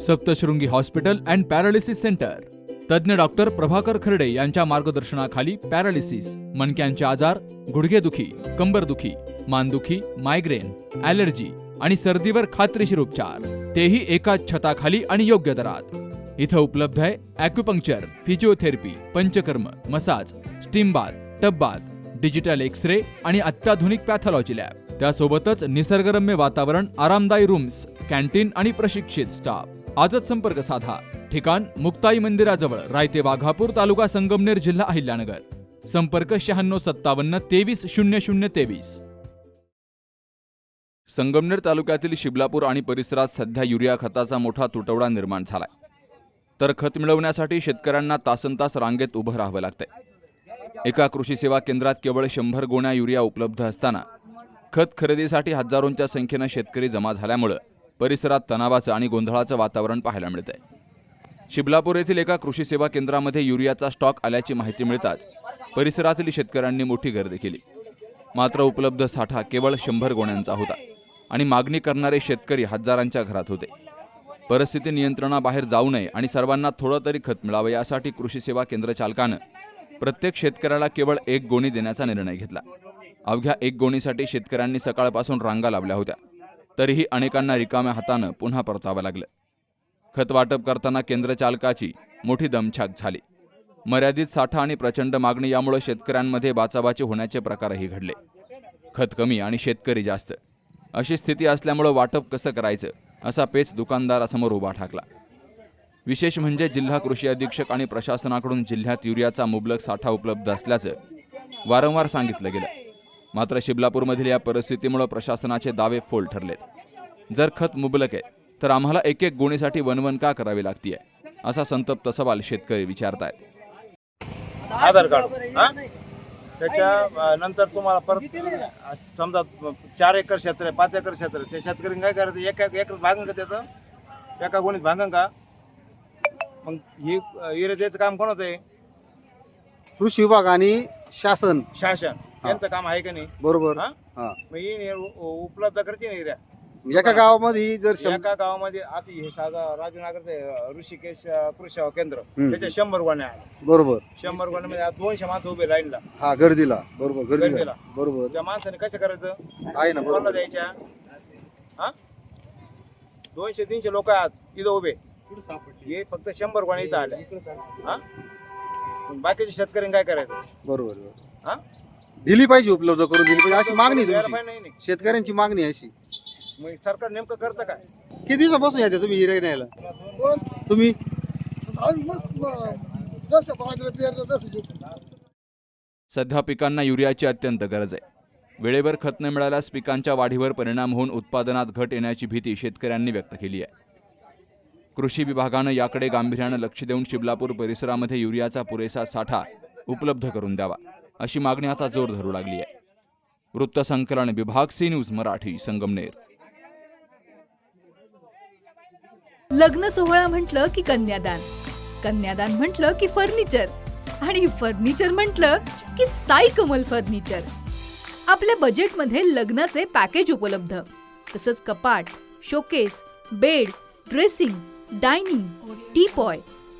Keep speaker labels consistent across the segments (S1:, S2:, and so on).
S1: Saptashrungi hospital and paralysis centre. तज्ज्ञ doctor Prabhakar खर्डे यांच्या मार्गदर्शनाखाली पॅरालिसिस, मणक्यांचे आजार, गुडघेदुखी, कंबरदुखी, मानदुखी, मायग्रेन, ॲलर्जी आणि सर्दीवर खात्रीशीर उपचार, तेही एकाच छताखाली आणि योग्य दरात. इथं उपलब्ध आहे acupuncture, physiotherapy, panchakarma, massage, steam bath, tub bath, digital X-ray आणि अत्याधुनिक पॅथॉलॉजी लॅब. त्यासोबतच निसर्गरम्य वातावरण, आरामदायी रूम्स, कॅन्टीन आणि प्रशिक्षित स्टाफ. आजच संपर्क साधा. ठिकाण मुक्ताई मंदिराजवळ, रायते वाघापूर, तालुका संगमनेर, जिल्हा अहिल्यानगर. संपर्क 9657 230023. संगमनेर तालुक्यातील शिबलापूर आणि परिसरात सध्या युरिया खताचा मोठा तुटवडा निर्माण झालाय. तर खत मिळवण्यासाठी शेतकऱ्यांना तासनतास रांगेत उभं राहावं लागतंय. एका कृषी सेवा केंद्रात केवळ 100 गोण्या युरिया उपलब्ध असताना खत खरेदीसाठी हजारोंच्या संख्येनं शेतकरी जमा झाल्यामुळे परिसरात तणावाचं आणि गोंधळाचं वातावरण पाहायला मिळतंय. शिबलापूर येथील एका कृषी सेवा केंद्रामध्ये युरियाचा स्टॉक आल्याची माहिती मिळताच परिसरातील शेतकऱ्यांनी मोठी गर्दी केली. मात्र उपलब्ध साठा केवळ 100 गोण्यांचा होता आणि मागणी करणारे शेतकरी हजारांच्या घरात होते. परिस्थिती नियंत्रणाबाहेर जाऊ नये आणि सर्वांना थोडं तरी खत मिळावं यासाठी कृषी सेवा केंद्र चालकानं प्रत्येक शेतकऱ्याला केवळ 1 गोणी देण्याचा निर्णय घेतला. अवघ्या 1 गोणीसाठी शेतकऱ्यांनी सकाळपासून रांगा लावल्या होत्या. तरीही अनेकांना रिकाम्या हातानं पुन्हा परतावं लागलं. खत वाटप करताना केंद्र चालकाची मोठी दमछाक झाली. मर्यादित साठा आणि प्रचंड मागणी यामुळे शेतकऱ्यांमध्ये बाचाबाची होण्याचे प्रकारही घडले. खत कमी आणि शेतकरी जास्त अशी स्थिती असल्यामुळे वाटप कसं करायचं असा पेच दुकानदारासमोर उभा ठाकला. विशेष म्हणजे जिल्हा कृषी अधीक्षक आणि प्रशासनाकडून जिल्ह्यात युरियाचा मुबलक साठा उपलब्ध असल्याचं वारंवार सांगितलं गेलं. मात्र शिबलापूरमधील या परिस्थितीमुळे प्रशासनाचे दावे फोल ठरलेत. जर खत मुबलक आहे तर आम्हाला 1-1 गोणीसाठी वणवण का करावी लागतीये असा संतप्त सवाल शेतकरी विचारतायत.
S2: आधार कार्ड त्याच्या नंतर तुम्हाला परत समजा 4 एकर क्षेत्र आहे, 5 एकर क्षेत्र आहे, त्या शेतकरी काय करायचं, एक एकर भागन का त्याचं, एका गोणीत भागन का. मग ही युरियाचं काम कोण होतंय?
S3: कृषी विभाग आणि शासन
S2: यांचं काम आहे का नाही?
S3: बरोबर.
S2: मग ही उपलब्ध करते ना युरिया
S3: एका गावामध्ये. जर
S2: एका गावामध्ये आता हे साधा राजूनगर ते ऋषिकेश कृषी सेवा केंद्र त्याच्या 100 गोण्या आहे.
S3: बरोबर.
S2: 100 गोण्यामध्ये 200 माणसं उभे लाईनला.
S3: हा, गर्दीला. बरोबर, गर्दीला.
S2: गर्दीला.
S3: बरोबर.
S2: त्या माणसाने कसं करायचं
S3: आहे ना.
S2: कोणाला द्यायच्या? 200-300 लोक आहेत इथं उभे. हे फक्त 100 गोण्या इथं आल्या. बाकीचे शेतकऱ्यांनी काय करायचं?
S3: बरोबर. दिली पाहिजे, उपलब्ध करून दिली पाहिजे अशी मागणी आहे तुमची.
S2: नाही.
S3: शेतकऱ्यांची मागणी आहे अशी.
S2: मग सरकार नेमकं करतं काय?
S3: किती दिवसापासून येते तुम्ही हिरे न्यायला? तुम्ही
S1: सध्या पिकांना युरियाची अत्यंत गरज आहे. वेळेवर खत न मिळाल्यास पिकांच्या वाढीवर परिणाम होऊन उत्पादनात घट येण्याची भीती शेतकऱ्यांनी व्यक्त केली आहे. कृषी विभागानं याकडे गांभीर्यानं लक्ष देऊन शिबलापूर परिसरामध्ये युरियाचा पुरेसा साठा उपलब्ध करून द्यावा अशी मागणी आता जोर धरू लागली आहे. वृत्तसंकलन विभाग, सी न्यूज मराठी, संगमनेर.
S4: लग्न सोहळा म्हटलं की कन्यादान, कन्यादान म्हटलं की फर्निचर आणि फर्निचर म्हटलं की साई कमल फर्निचर. आपल्या बजेटमध्ये लग्नाचे पॅकेज उपलब्ध. तसंच कपाट, showcase, bed, dressing, dining, teapoy,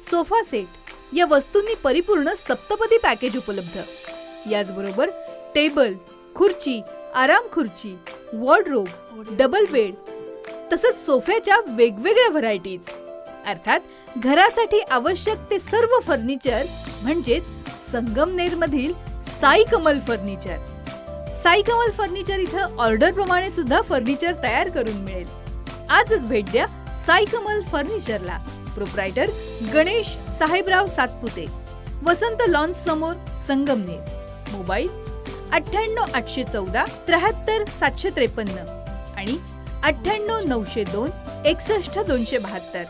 S4: sofa set या वस्तूंनी परिपूर्ण सप्तपदी पॅकेज उपलब्ध. याचबरोबर टेबल, खुर्ची, आराम खुर्ची, वॉर्डरोब, डबल बेड तसंच सोफ्याच्या वेगवेगळ्या व्हरायटीज. अर्थात घरासाठी आवश्यक ते सर्व फर्निचर म्हणजेच संगमनेरमधील साई कमल फर्निचर. साई कमल फर्निचर इथं ऑर्डर प्रमाणे सुद्धा फर्निचर तयार करून मिळेल. आजच भेट द्या साई कमल फर्निचरला. प्रोप्रायटर गणेश साहेबराव सातपुते, वसंत लॉन्स समोर, संगमनेर. मोबाईल 98 814 73 753 आणि 98 902 61 272.